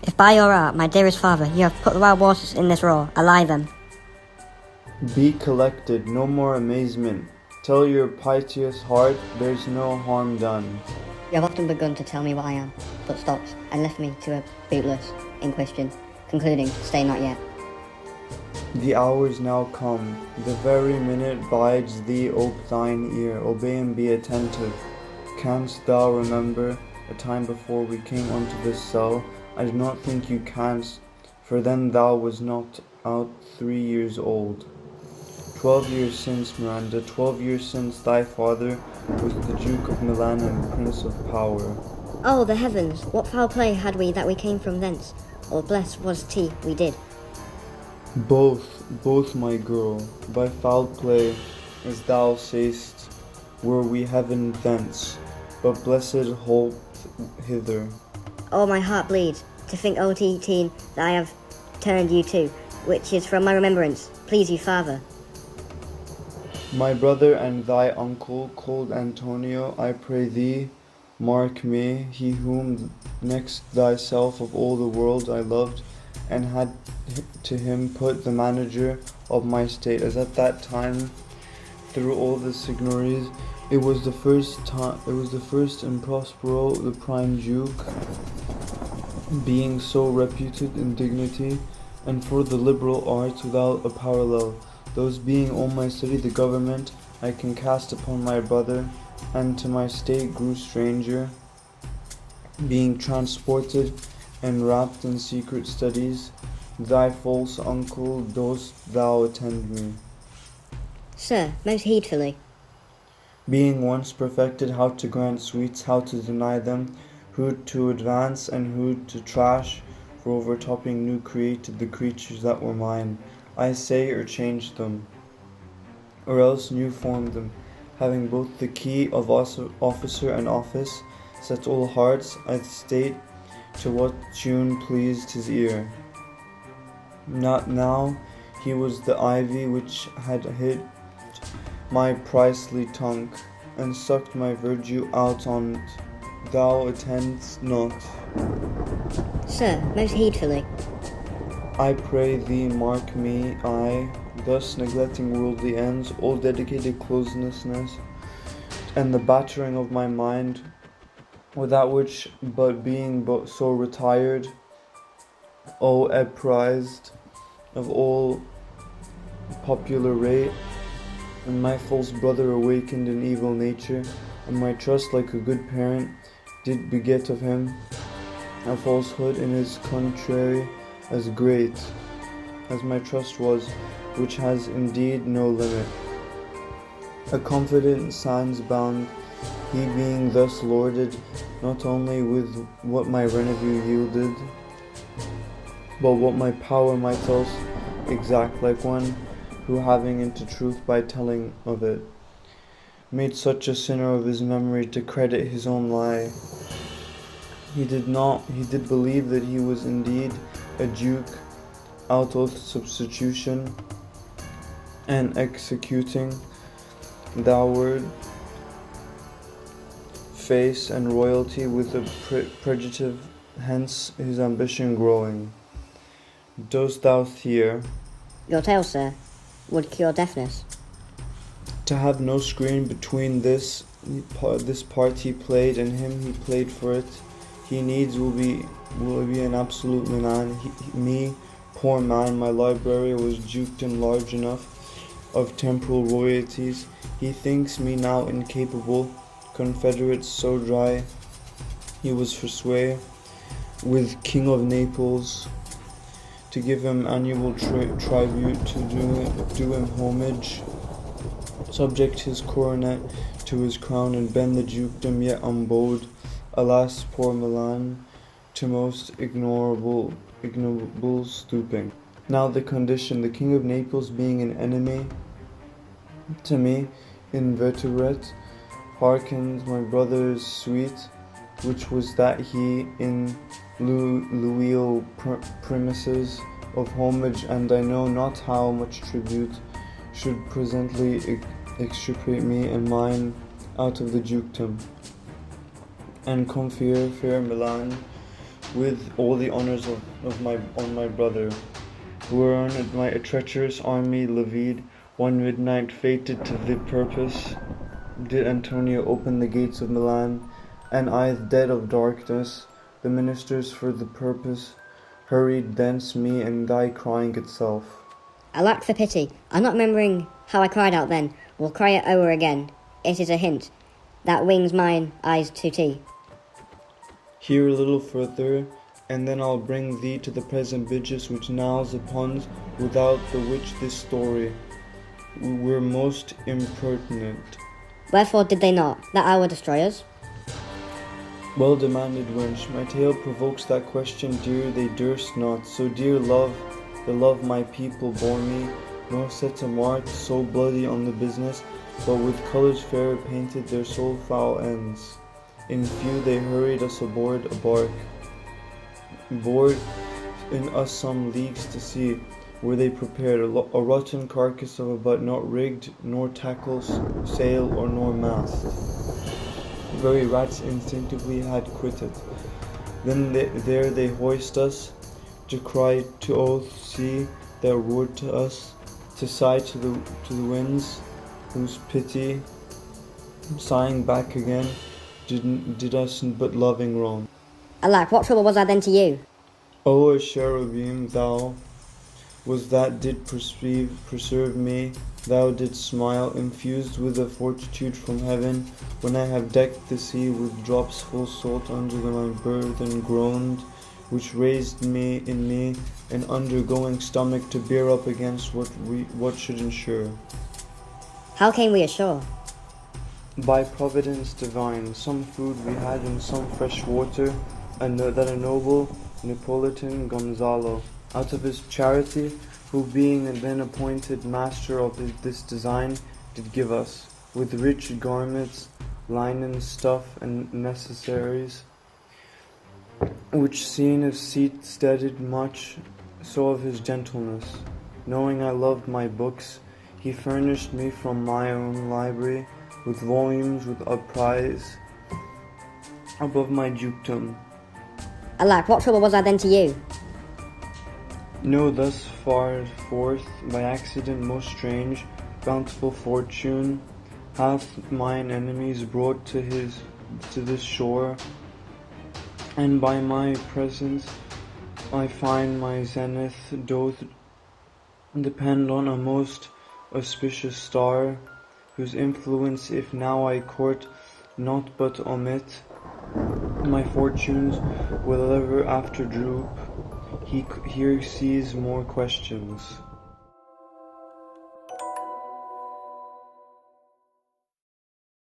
If by your art, my dearest father, you have put the wild waters in this roar, ally them. Be collected, no more amazement. Tell your piteous heart there's no harm done. You have often begun to tell me what I am, but stopped and left me to a bootless inquisition, concluding, stay not yet. The hour's now come, the very minute bides thee. Ope thine ear, obey and be attentive. Canst thou remember a time before we came unto this cell? I do not think you canst, for then thou was not out 3 years old. 12 years since, Miranda, 12 years since thy father was the Duke of Milan and Prince of Power. Oh, the heavens! What foul play had we that we came from thence? Or blessed was tea we did. Both, my girl, by foul play, as thou say'st, were we heaven thence, but blessed hope hither. Oh, my heart bleeds, to think, O teen, that I have turned you to, which is from my remembrance, please you, father. My brother and thy uncle, cold Antonio, I pray thee, mark me, he whom next thyself of all the world I loved, and had to him put the manager of my state, as at that time, through all the signories, it was the first in Prospero, the prime duke, being so reputed in dignity, and for the liberal arts without a parallel. Those being all my study, the government I can cast upon my brother, and to my state grew stranger, being transported and wrapped in secret studies. Thy false uncle, dost thou attend me? Sir, most heedfully. Being once perfected how to grant sweets, how to deny them, who to advance and who to trash, for overtopping new created the creatures that were mine, I say, or changed them, or else new formed them, having both the key of officer and office, set all hearts, I state, to what tune pleased his ear. Not now, he was the ivy which had hit my pricely tongue, and sucked my virtue out on't. Thou attendest not. Sir, most heedfully. I pray thee mark me, I, thus neglecting worldly ends, all dedicated closeness, and the battering of my mind, without which but being but so retired, O apprised of all popular rate, and my false brother awakened in evil nature, and my trust like a good parent did beget of him a falsehood in his contrary as great as my trust was, which has indeed no limit. A confident signs bound, he being thus lorded, not only with what my revenue yielded, but what my power might else exact, like one who having into truth by telling of it, made such a sinner of his memory to credit his own lie. He did believe that he was indeed a duke, out oath substitution, and executing thou word, face and royalty with a prejudice, hence his ambition growing. Dost thou hear? Your tale, sir, would cure deafness. To have no screen between this part he played and him he played for it, he needs will be an absolute man. Me, poor man, my library was dukedom large enough of temporal royalties. He thinks me now incapable, confederates so dry. He was for sway with King of Naples, to give him annual tribute, to do him homage, subject his coronet to his crown, and bend the dukedom yet unbowed. Alas, poor Milan, to most ignoble stooping. Now the condition, the King of Naples being an enemy to me, inveterate, hearkens my brother's sweet, which was that he in loyal premises of homage, and I know not how much tribute should presently extirpate me and mine out of the dukedom, and confer fair Milan with all the honors on my brother, who earned my treacherous army levied. One midnight fated to the purpose, did Antonio open the gates of Milan, and I, dead of darkness, the ministers for the purpose, hurried thence me and thy crying itself. Alack for pity, I'm not remembering how I cried out then, will cry it o'er again. It is a hint that wings mine eyes to tea. Hear a little further, and then I'll bring thee to the present business which now's upon, without the which this story were most impertinent. Wherefore did they not, that hour destroy us? Well demanded, wench, my tale provokes that question, dear, they durst not. So dear love, the love my people bore me, nor set a mark so bloody on the business, but with colours fair painted their soul foul ends. In few they hurried us aboard a bark, bored in us some leagues to sea, where they prepared a rotten carcass of a butt not rigged, nor tackles, sail, or nor mast. Very rats instinctively had quitted. Then there they hoist us, to cry to oath sea that roared to us, to sigh to the winds, whose pity, sighing back again, did us but loving wrong. Alack, what trouble was I then to you? O a cherubim thou was that did preserve me, thou didst smile, infused with a fortitude from heaven, when I have decked the sea with drops full salt under my burthen groaned, which raised me in me an undergoing stomach to bear up against what should ensure. How came we ashore? By providence divine, some food we had and some fresh water, and that a noble Neapolitan Gonzalo, out of his charity, who being then appointed master of this design, did give us, with rich garments, linen, stuff, and necessaries, which seen of seat steaded much, so of his gentleness. Knowing I loved my books, he furnished me from my own library, with volumes with a prize above my dukedom. Alack, what trouble was I then to you? No, thus far forth, by accident most strange, bountiful fortune hath mine enemies brought to this shore, and by my presence I find my zenith doth depend on a most auspicious star, whose influence if now I court not but omit, my fortunes will ever after droop. He here sees more questions.